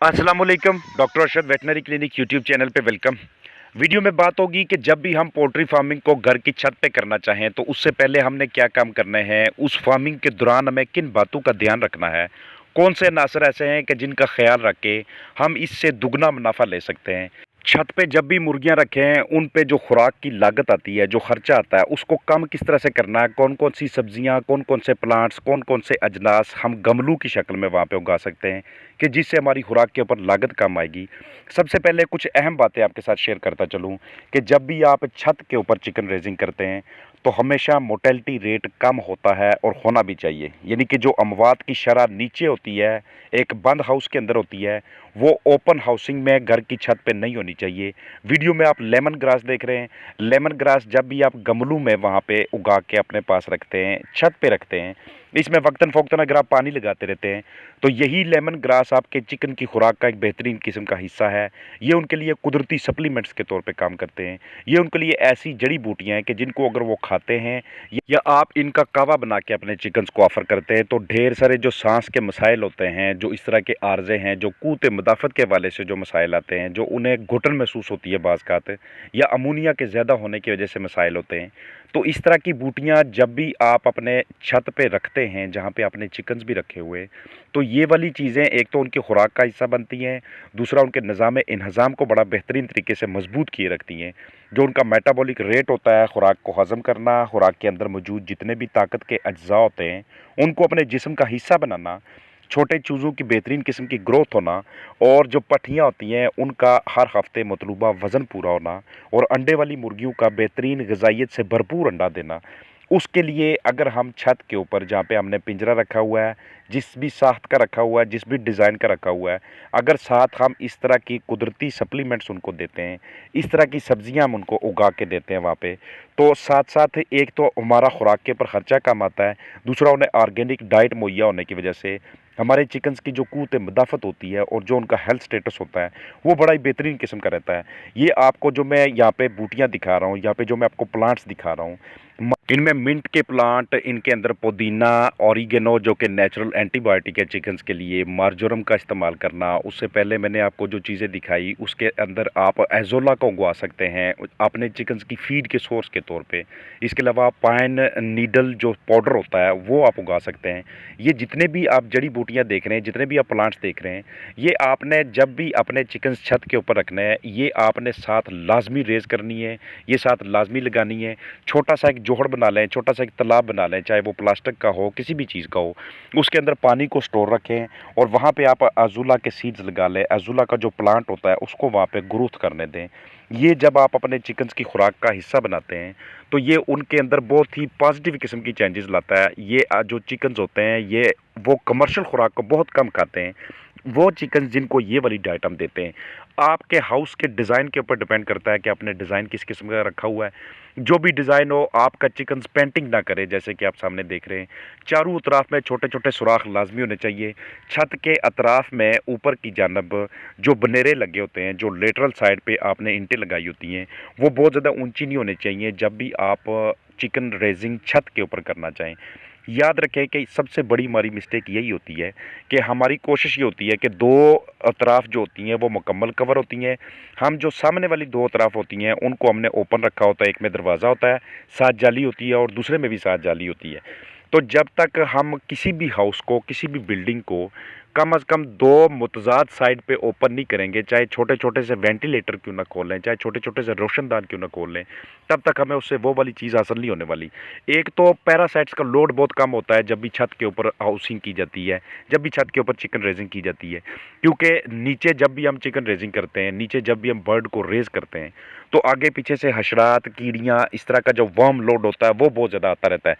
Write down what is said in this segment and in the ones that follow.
अस्सलाम वालेकुम। Doctor Arshad veterinary clinic YouTube channel पे वेलकम। वीडियो में बात होगी कि जब भी हम पोल्ट्री फार्मिंग को घर की छत पे करना चाहें तो उससे पहले हमने क्या काम करने हैं, उस फार्मिंग के दौरान हमें किन बातों का ध्यान रखना है, कौन से अनासर ऐसे हैं कि जिनका ख्याल रख के हम इससे दुगना मुनाफा ले सकते हैं। छत पे जब भी मुर्गियां रखें उन पे जो खुराक की लागत आती है, जो खर्चा आता है, उसको कम किस तरह से करना है, कौन कौन सी सब्जियां, कौन कौन से प्लांट्स, कौन कौन से अजनास हम गमलों की शक्ल में वहाँ पे उगा सकते हैं कि जिससे हमारी खुराक के ऊपर लागत कम आएगी। सबसे पहले कुछ अहम बातें आपके साथ शेयर करता चलूँ कि जब भी आप छत के ऊपर चिकन रेजिंग करते हैं तो हमेशा मोटेलिटी रेट कम होता है और होना भी चाहिए। यानी कि जो अमवात की शरह नीचे होती है, एक बंद हाउस के अंदर होती है, वो ओपन हाउसिंग में घर की छत पे नहीं होनी चाहिए। वीडियो में आप लेमन ग्रास देख रहे हैं। लेमन ग्रास जब भी आप गमलों में वहाँ पे उगा के अपने पास रखते हैं, छत पे रखते हैं, इसमें वक्तन फ़ौक़तन अगर आप पानी लगाते रहते हैं तो यही लेमन ग्रास आपके चिकन की खुराक का एक बेहतरीन किस्म का हिस्सा है। ये उनके लिए कुदरती सप्लीमेंट्स के तौर पे काम करते हैं। ये उनके लिए ऐसी जड़ी बूटियाँ हैं कि जिनको अगर वो खाते हैं या आप इनका कावा बना के अपने चिकन्स को ऑफ़र करते हैं तो ढेर सारे जो सांस के मसाइल होते हैं, जो इस तरह के आर्जे हैं, जो क़ुव्वत मुदाफ़त के हवाले से जो मसाइल आते हैं, जो उन्हें घुटन महसूस होती है बाज़ या अमोनिया के ज़्यादा होने की वजह से मसाइल होते हैं, तो इस तरह की बूटियाँ जब भी आप अपने छत पे रखते हैं जहाँ पे आपने चिकन्स भी रखे हुए, तो ये वाली चीज़ें एक तो उनकी खुराक का हिस्सा बनती हैं, दूसरा उनके निज़ाम इंहज़ाम को बड़ा बेहतरीन तरीके से मजबूत किए रखती हैं। जो उनका मेटाबॉलिक रेट होता है, खुराक को हज़म करना, खुराक के अंदर मौजूद जितने भी ताकत के अज्जा होते हैं उनको अपने जिस्म का हिस्सा बनाना, छोटे चूज़ों की बेहतरीन किस्म की ग्रोथ होना और जो पट्ठियाँ होती हैं उनका हर हफ्ते मतलूबा वज़न पूरा होना और अंडे वाली मुर्गियों का बेहतरीन ग़िज़ाइयत से भरपूर अंडा देना। उसके लिए अगर हम छत के ऊपर जहाँ पे हमने पिंजरा रखा हुआ है, जिस भी साख्त का रखा हुआ है, जिस भी डिज़ाइन का रखा हुआ है, अगर साथ हम इस तरह की कुदरती सप्लीमेंट्स उनको देते हैं, इस तरह की सब्जियाँ हम उनको उगा के देते हैं वहाँ पे, तो साथ-साथ एक तो हमारा खुराक के ऊपर खर्चा कम आता है, दूसरा उन्हें ऑर्गेनिक डाइट मुहैया होने की वजह से हमारे चिकन्स की जो क़ुव्वत मुदाफ़त होती है और जो उनका हेल्थ स्टेटस होता है, वो बड़ा ही बेहतरीन किस्म का रहता है। ये आपको जो मैं यहाँ पे बूटियाँ दिखा रहा हूँ, यहाँ पे जो मैं आपको प्लांट्स दिखा रहा हूँ, इनमें मिंट के प्लांट, इनके अंदर पुदीना, ऑरिगेनो जो कि नेचुरल एंटीबायोटिक है चिकन्स के लिए, मार्जोरम का इस्तेमाल करना, उससे पहले मैंने आपको जो चीज़ें दिखाई उसके अंदर आप एज़ोला को उगवा सकते हैं अपने चिकन्स की फ़ीड के सोर्स के तौर पे। इसके अलावा पाइन नीडल जो पाउडर होता है वो आप उगा सकते हैं। ये जितने भी आप जड़ी बूटियाँ देख रहे हैं, जितने भी आप प्लांट्स देख रहे हैं, ये आपने जब भी अपने चिकन्स छत के ऊपर रखना है, ये आपने साथ लाज़मी रेज़ करनी है, ये साथ लाज़मी लगानी है। छोटा सा एक जोहड़ बना लें, छोटा सा एक तालाब बना लें, चाहे वो प्लास्टिक का हो, किसी भी चीज़ का हो, उसके अंदर पानी को स्टोर रखें और वहाँ पे आप अज़ूला के सीड्स लगा लें। अज़ूला का जो प्लांट होता है उसको वहाँ पे ग्रोथ करने दें। ये जब आप अपने चिकन्स की खुराक का हिस्सा बनाते हैं तो ये उनके अंदर बहुत ही पॉजिटिव किस्म की चेंजेस लाता है। ये जो चिकन्स होते हैं ये वो कमर्शियल खुराक को बहुत कम खाते हैं। वो चिकन जिनको ये वाली डाइट हम देते हैं, आपके हाउस के डिज़ाइन के ऊपर डिपेंड करता है कि आपने डिज़ाइन किस किस्म का रखा हुआ है। जो भी डिज़ाइन हो, आपका चिकन पेंटिंग ना करे, जैसे कि आप सामने देख रहे हैं। चारों अतराफ में छोटे-छोटे सुराख लाज़मी होने चाहिए। छत के अतराफ में ऊपर की जानब जो बनेरे लगे होते हैं, जो लेटरल साइड पे आपने ईंटें लगाई होती हैं, वो बहुत ज़्यादा ऊँची नहीं होनी चाहिए जब भी आप चिकन रेज़िंग छत के ऊपर करना चाहें। याद रखें कि सबसे बड़ी हमारी मिस्टेक यही होती है कि हमारी कोशिश ये होती है कि 2 अतराफ जो होती हैं वो मुकम्मल कवर होती हैं। हम जो सामने वाली 2 अतराफ होती हैं उनको हमने ओपन रखा होता है, एक में दरवाज़ा होता है, साथ जाली होती है और दूसरे में भी साथ जाली होती है। तो जब तक हम किसी भी हाउस को, किसी भी बिल्डिंग को कम से कम 2 मुतज़ाद साइड पे ओपन नहीं करेंगे, चाहे छोटे-छोटे से वेंटिलेटर क्यों ना खोल लें, चाहे छोटे-छोटे से रोशनदान क्यों ना खोल लें, तब तक हमें उससे वो वाली चीज़ हासिल नहीं होने वाली। एक तो पैरासाइट्स का लोड बहुत कम होता है जब भी छत के ऊपर हाउसिंग की जाती है, जब भी छत के ऊपर चिकन रेज़िंग की जाती है। क्योंकि नीचे जब भी हम चिकन रेज़िंग करते हैं, नीचे जब भी हम बर्ड को रेज़ करते हैं, तो आगे पीछे से हशरात, कीड़ियाँ, इस तरह का जो वर्म लोड होता है वो बहुत ज़्यादा आता रहता है।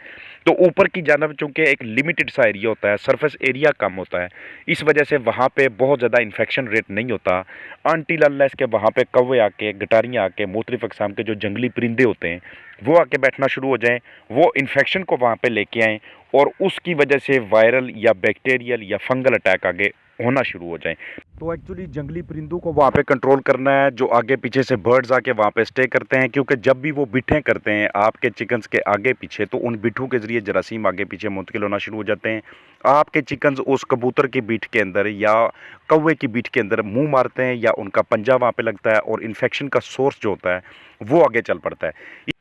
तो ऊपर की जानब चूँकि एक लिमिटेड सा एरिया होता है, सरफेस एरिया कम होता है, इस वजह से वहाँ पे बहुत ज़्यादा इन्फेक्शन रेट नहीं होता। अनटिल अनलेस के वहाँ पे कौवे आके, गटारियाँ आके, मुख्तलिफ़ अक़साम के जो जंगली परिंदे होते हैं, वो आके बैठना शुरू हो जाएँ, वो इन्फेक्शन को वहाँ पे लेके आएँ और उसकी वजह से वायरल या बैक्टीरियल या फंगल अटैक आगे होना शुरू हो जाएं। तो एक्चुअली जंगली परिंदों को वहाँ पे कंट्रोल करना है, जो आगे पीछे से बर्ड्स आके वहाँ पे स्टे करते हैं, क्योंकि जब भी वो बिठें करते हैं आपके चिकन्स के आगे पीछे, तो उन बिठों के ज़रिए जरासीम आगे पीछे मुंतकिल होना शुरू हो जाते हैं। आपके चिकन्स उस कबूतर की बीट के अंदर या कौवे की बीट के अंदर मुंह मारते हैं, या उनका पंजा वहाँ पे लगता है, और इन्फेक्शन का सोर्स जो होता है वो आगे चल पड़ता है।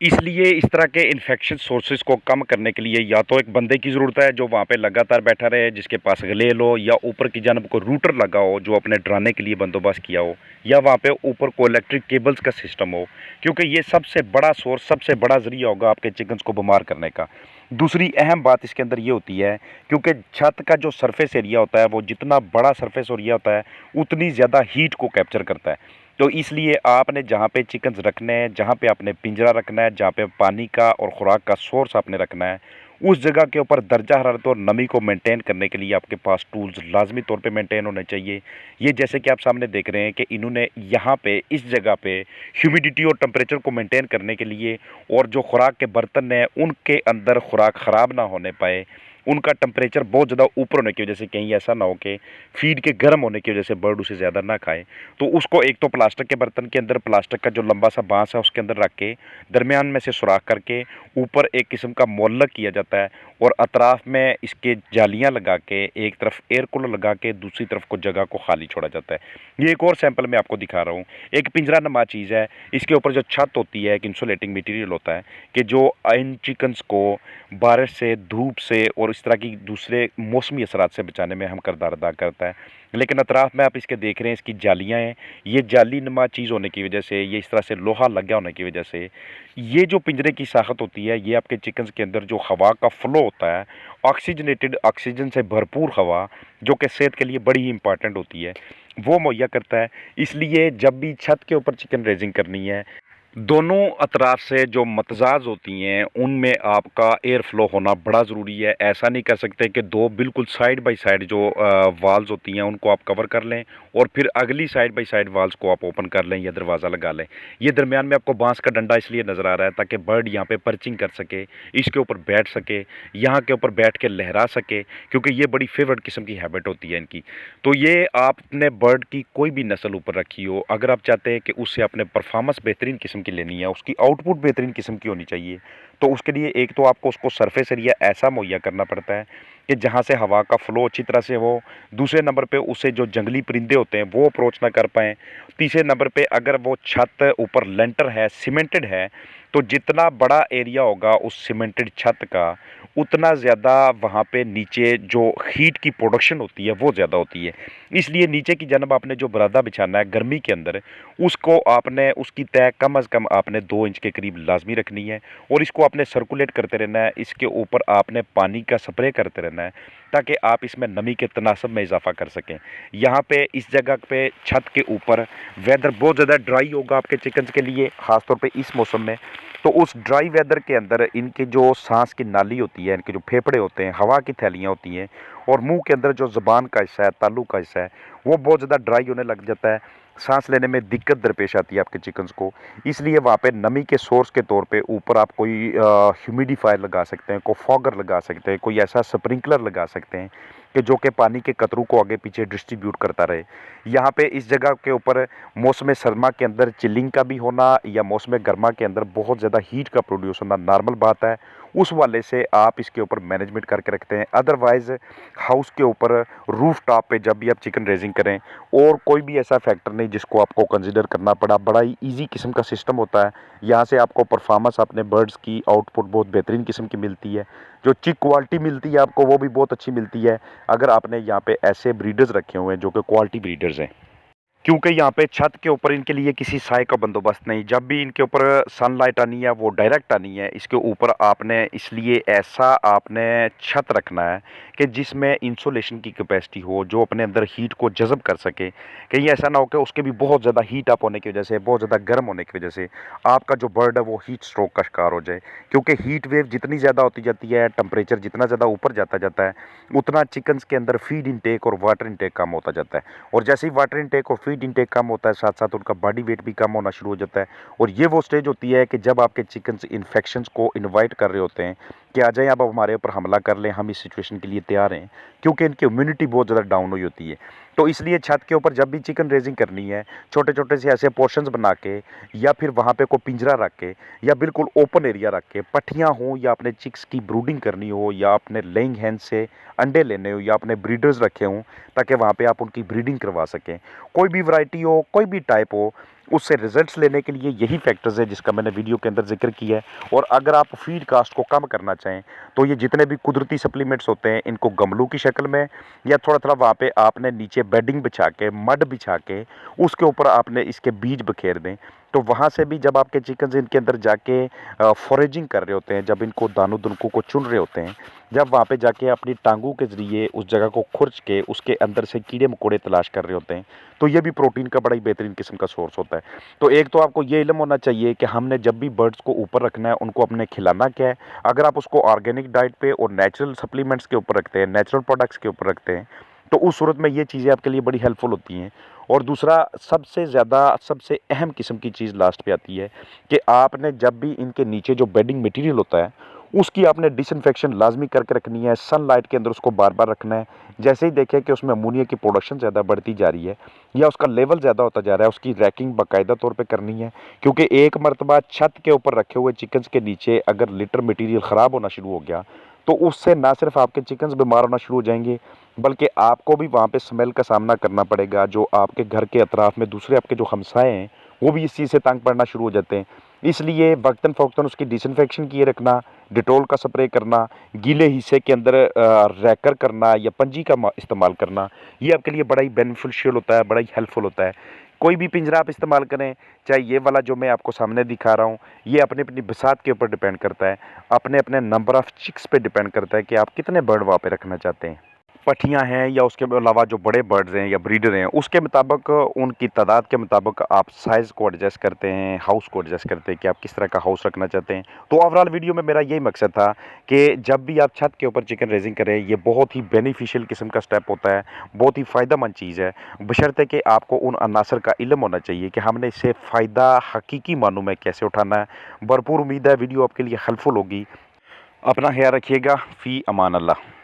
इसलिए इस तरह के इन्फेक्शन सोर्सेज को कम करने के लिए या तो एक बंदे की ज़रूरत है जो वहाँ पे लगातार बैठा रहे, जिसके पास ग्लेल हो, या ऊपर की जानब को रूटर लगा हो जो अपने डराने के लिए बंदोबस्त किया हो, या वहाँ पे ऊपर को इलेक्ट्रिक केबल्स का सिस्टम हो, क्योंकि ये सबसे बड़ा सोर्स, सबसे बड़ा ज़रिया होगा आपके चिकन्स को बीमार करने का। दूसरी अहम बात इसके अंदर ये होती है, क्योंकि छत का जो सरफेस एरिया होता है वो जितना बड़ा सरफेस एरिया होता है उतनी ज़्यादा हीट को कैप्चर करता है। तो इसलिए आपने जहाँ पे चिकन्स रखने हैं, जहाँ पे आपने पिंजरा रखना है, जहाँ पे पानी का और खुराक का सोर्स आपने रखना है, उस जगह के ऊपर दर्जा हरारत और नमी को मेंटेन करने के लिए आपके पास टूल्स लाजमी तौर पे मेंटेन होने चाहिए। ये जैसे कि आप सामने देख रहे हैं कि इन्होंने यहाँ पे इस जगह पे ह्यूमिडिटी और टेम्परेचर को मेंटेन करने के लिए, और जो खुराक के बर्तन हैं उनके अंदर खुराक ख़राब ना होने पाए, उनका टेम्परेचर बहुत ज़्यादा ऊपर होने की वजह से कहीं ऐसा ना हो कि फीड के गर्म होने की वजह से बर्ड उसे ज़्यादा ना खाए, तो उसको एक तो प्लास्टिक के बर्तन के अंदर प्लास्टिक का जो लंबा सा बांस है उसके अंदर रख के दरमियान में से सुराख करके ऊपर एक किस्म का मोल्लक किया जाता है, और अतराफ़ में इसके जालियां लगा के एक तरफ एयर कूलर लगा के दूसरी तरफ को जगह को खाली छोड़ा जाता है। ये एक और सैंपल मैं आपको दिखा रहा हूँ। एक पिंजरा नमा चीज़ है, इसके ऊपर जो छत होती है एक इंसुलेटिंग मटेरियल होता है कि जो इन चिकन्स को बारिश से, धूप से और इस तरह की दूसरे मौसमी असरात से बचाने में हम किरदार अदा करता है। लेकिन अतराफ़ में आप इसके देख रहे हैं इसकी जालियाँ हैं, ये जाली नुमा चीज़ होने की वजह से, ये इस तरह से लोहा लग गया होने की वजह से, ये जो पिंजरे की साखत होती है ये आपके चिकन्स के अंदर जो हवा का फ़्लो होता है, ऑक्सीजनेटेड, ऑक्सीजन से भरपूर हवा, जो कि सेहत के लिए बड़ी ही इंपॉर्टेंट होती है, वो मुहैया करता है। इसलिए जब भी छत के ऊपर चिकन रेजिंग करनी है, दोनों अतराफ से जो मतजाज होती हैं उनमें आपका एयर फ्लो होना बड़ा ज़रूरी है। ऐसा नहीं कर सकते कि दो बिल्कुल साइड बाय साइड जो वाल्स होती हैं उनको आप कवर कर लें और फिर अगली साइड बाय साइड वाल्स को आप ओपन कर लें या दरवाज़ा लगा लें। ये दरमियान में आपको बांस का डंडा इसलिए नज़र आ रहा है ताकि बर्ड यहाँ पे पर्चिंग कर सके, इसके ऊपर बैठ सके, यहाँ के ऊपर बैठ के लहरा सके, क्योंकि ये बड़ी फेवरेट किस्म की हैबिट होती है इनकी। तो ये आपने बर्ड की कोई भी नस्ल ऊपर रखी हो, अगर आप चाहते हैं कि उससे अपने परफॉर्मेंस बेहतरीन किस्म की लेनी है, उसकी आउटपुट बेहतरीन किस्म की होनी चाहिए, तो उसके लिए एक तो आपको उसको सरफेस एरिया ऐसा मुहैया करना पड़ता है कि जहाँ से हवा का फ़्लो अच्छी तरह से हो। दूसरे नंबर पे उसे जो जंगली परिंदे होते हैं वो अप्रोच ना कर पाएँ। तीसरे नंबर पे अगर वो छत ऊपर लेंटर है, सीमेंटेड है, तो जितना बड़ा एरिया होगा उस सीमेंटेड छत का, उतना ज़्यादा वहाँ पे नीचे जो हीट की प्रोडक्शन होती है वो ज़्यादा होती है। इसलिए नीचे की जानब आपने जो बरादा बिछाना है गर्मी के अंदर, उसको आपने, उसकी तय कम अज़ कम आपने 2 इंच के करीब लाजमी रखनी है, और इसको आपने सर्कुलेट करते रहना है। इसके ऊपर आपने पानी का स्प्रे करते रहना है ताकि आप इसमें नमी के तनासब में इजाफा कर सकें। यहाँ पे इस जगह पे छत के ऊपर वेदर बहुत ज़्यादा ड्राई होगा आपके चिकन्स के लिए, ख़ासतौर पे इस मौसम में। तो उस ड्राई वेदर के अंदर इनके जो सांस की नाली होती है, इनके जो फेफड़े होते हैं, हवा की थैलियाँ होती हैं, और मुंह के अंदर जो ज़ुबान का हिस्सा है, तालू का हिस्सा है, वो बहुत ज़्यादा ड्राई होने लग जाता है। सांस लेने में दिक्कत दरपेश आती है आपके चिकन्स को। इसलिए वहाँ पे नमी के सोर्स के तौर पे ऊपर आप कोई ह्यूमिडिफायर लगा सकते हैं, कोई फॉगर लगा सकते हैं, कोई ऐसा स्प्रिंकलर लगा सकते हैं कि जो कि पानी के कतरों को आगे पीछे डिस्ट्रीब्यूट करता रहे। यहाँ पे इस जगह के ऊपर मौसम सरमा के अंदर चिलिंग का भी होना या मौसम गर्मा के अंदर बहुत ज़्यादा हीट का प्रोड्यूस होना नॉर्मल बात है। उस वाले से आप इसके ऊपर मैनेजमेंट करके रखते हैं। अदरवाइज़ हाउस के ऊपर रूफ टॉप पे जब भी आप चिकन रेजिंग करें, और कोई भी ऐसा फैक्टर नहीं जिसको आपको कंसिडर करना पड़ा, बड़ा ही ईजी किस्म का सिस्टम होता है। यहाँ से आपको परफॉर्मेंस अपने बर्ड्स की आउटपुट बहुत बेहतरीन किस्म की मिलती है, जो चिक क्वालिटी मिलती है आपको वो भी बहुत अच्छी मिलती है अगर आपने यहाँ पे ऐसे ब्रीडर्स रखे हुए हैं जो कि क्वालिटी ब्रीडर्स हैं। क्योंकि यहाँ पे छत के ऊपर इनके लिए किसी साए का बंदोबस्त नहीं, जब भी इनके ऊपर सनलाइट आनी है वो डायरेक्ट आनी है। इसके ऊपर आपने इसलिए ऐसा आपने छत रखना है कि जिसमें इंसुलेशन की कैपेसिटी हो, जो अपने अंदर हीट को जज़ब कर सके। कहीं ऐसा ना हो कि उसके भी बहुत ज़्यादा हीट अप होने की वजह से, बहुत ज़्यादा गर्म होने की वजह से आपका जो बर्ड है वो हीट स्ट्रोक का शिकार हो जाए। क्योंकि हीट वेव जितनी ज़्यादा होती जाती है, टेम्परेचर जितना ज़्यादा ऊपर जाता जाता है, उतना चिकन्स के अंदर फीड इनटेक और वाटर इनटेक कम होता जाता है। और जैसे ही वाटर इनटेक और फीड इनटेक कम होता है, साथ साथ उनका बॉडी वेट भी कम होना शुरू हो जाता है। और ये वो स्टेज होती है कि जब आपके चिकन्स इन्फेक्शंस को इनवाइट कर रहे होते हैं कि आ जाएं, अब हमारे ऊपर हमला कर लें, हम इस सिचुएशन के लिए तैयार हैं, क्योंकि इनकी इम्यूनिटी बहुत ज़्यादा डाउन हुई होती है। तो इसलिए छत के ऊपर जब भी चिकन रेजिंग करनी है, छोटे-छोटे से ऐसे पोर्शंस बना के या फिर वहाँ पे कोई पिंजरा रख के या बिल्कुल ओपन एरिया रख के, पट्ठियाँ हों या अपने चिक्स की ब्रूडिंग करनी हो या अपने लेइंग हेन से अंडे लेने हो या अपने ब्रीडर्स रखे हों, ताकि वहाँ पे आप उनकी ब्रीडिंग करवा सकें। कोई भी वैरायटी हो, कोई भी टाइप हो, उससे रिजल्ट्स लेने के लिए यही फैक्टर्स है जिसका मैंने वीडियो के अंदर ज़िक्र किया है। और अगर आप फीड कास्ट को कम करना चाहें, तो ये जितने भी कुदरती सप्लीमेंट्स होते हैं, इनको गमलों की शक्ल में या थोड़ा-थोड़ा वहाँ पे आपने नीचे बेडिंग बिछा के, मड बिछा के, उसके ऊपर आपने इसके बीज बखेर दें। तो वहाँ से भी जब आपके चिकन्स इनके अंदर जाके फ़ोरेजिंग कर रहे होते हैं, जब इनको दानों-दुनको को चुन रहे होते हैं, जब वहाँ पे जाके अपनी टाँगों के ज़रिए उस जगह को खुरच के उसके अंदर से कीड़े-मकोड़े तलाश कर रहे होते हैं, तो ये भी प्रोटीन का बड़ा ही बेहतरीन किस्म का सोर्स होता है। तो एक तो आपको ये इल्म होना चाहिए कि हमने जब भी बर्ड्स को ऊपर रखना है, उनको अपने खिलाना क्या है। अगर आप उसको ऑर्गेनिक डाइट पे और नेचुरल सप्लीमेंट्स के ऊपर रखते हैं, नेचुरल प्रोडक्ट्स के ऊपर रखते हैं, तो उस सूरत में ये चीज़ें आपके लिए बड़ी हेल्पफुल होती हैं। और दूसरा सबसे ज़्यादा सबसे अहम किस्म की चीज़ लास्ट पे आती है कि आपने जब भी इनके नीचे जो बेडिंग मटेरियल होता है, उसकी आपने डिसइंफेक्शन लाज़मी करके रखनी है, सनलाइट के अंदर उसको बार-बार रखना है। जैसे ही देखें कि उसमें अमोनिया की प्रोडक्शन ज़्यादा बढ़ती जा रही है या उसका लेवल ज़्यादा होता जा रहा है, उसकी रैकिंग बाकायदा तौर पे करनी है। क्योंकि एक मर्तबा छत के ऊपर रखे हुए चिकन्स के नीचे अगर लिटर मटीरियल ख़राब होना शुरू हो गया, तो उससे ना सिर्फ आपके चिकन्स बीमार होना शुरू हो जाएँगे, बल्कि आपको भी वहाँ पे स्मेल का सामना करना पड़ेगा। जो आपके घर के अतराफ़ में दूसरे आपके जो हमसाए हैं, वो भी इस चीज़ से तंग पड़ना शुरू हो जाते हैं। इसलिए वक़्तन-फ़ौक़्तन उसकी डिसइंफेक्शन किए रखना, डेटॉल का स्प्रे करना, गीले हिस्से के अंदर रैकर करना या पंजी का इस्तेमाल करना, ये आपके लिए बड़ा ही बेनिफिशियल होता है, बड़ा ही हेल्पफुल होता है। कोई भी पिंजरा आप इस्तेमाल करें, चाहे ये वाला जो मैं आपको सामने दिखा रहा हूँ, ये अपनी-अपनी बसात के ऊपर डिपेंड करता है। अपने-अपने नंबर ऑफ़ चिक्स पे डिपेंड करता है कि आप कितने बर्ड वहाँ पे रखना चाहते हैं। पट्ठियाँ हैं या उसके अलावा जो बड़े बर्ड्स हैं या ब्रीडर हैं, उसके मुताबिक उनकी तादाद के मुताबिक आप साइज़ को एडजस्ट करते हैं, हाउस को एडजस्ट करते हैं कि आप किस तरह का हाउस रखना चाहते हैं। तो ओवरऑल वीडियो में मेरा यही मकसद था कि जब भी आप छत के ऊपर चिकन रेज़िंग करें, ये बहुत ही बेनिफिशियल किस्म का स्टेप होता है, बहुत ही फ़ायदेमंद चीज़ है, बशर्ते कि आपको उन अनासर का इल्म होना चाहिए कि हमने इससे फ़ायदा हकीकी मानों में कैसे उठाना है। भरपूर उम्मीद है वीडियो आपके लिए हेल्पफुल होगी। अपना ख़्याल रखिएगा। फ़ी अमान अल्लाह।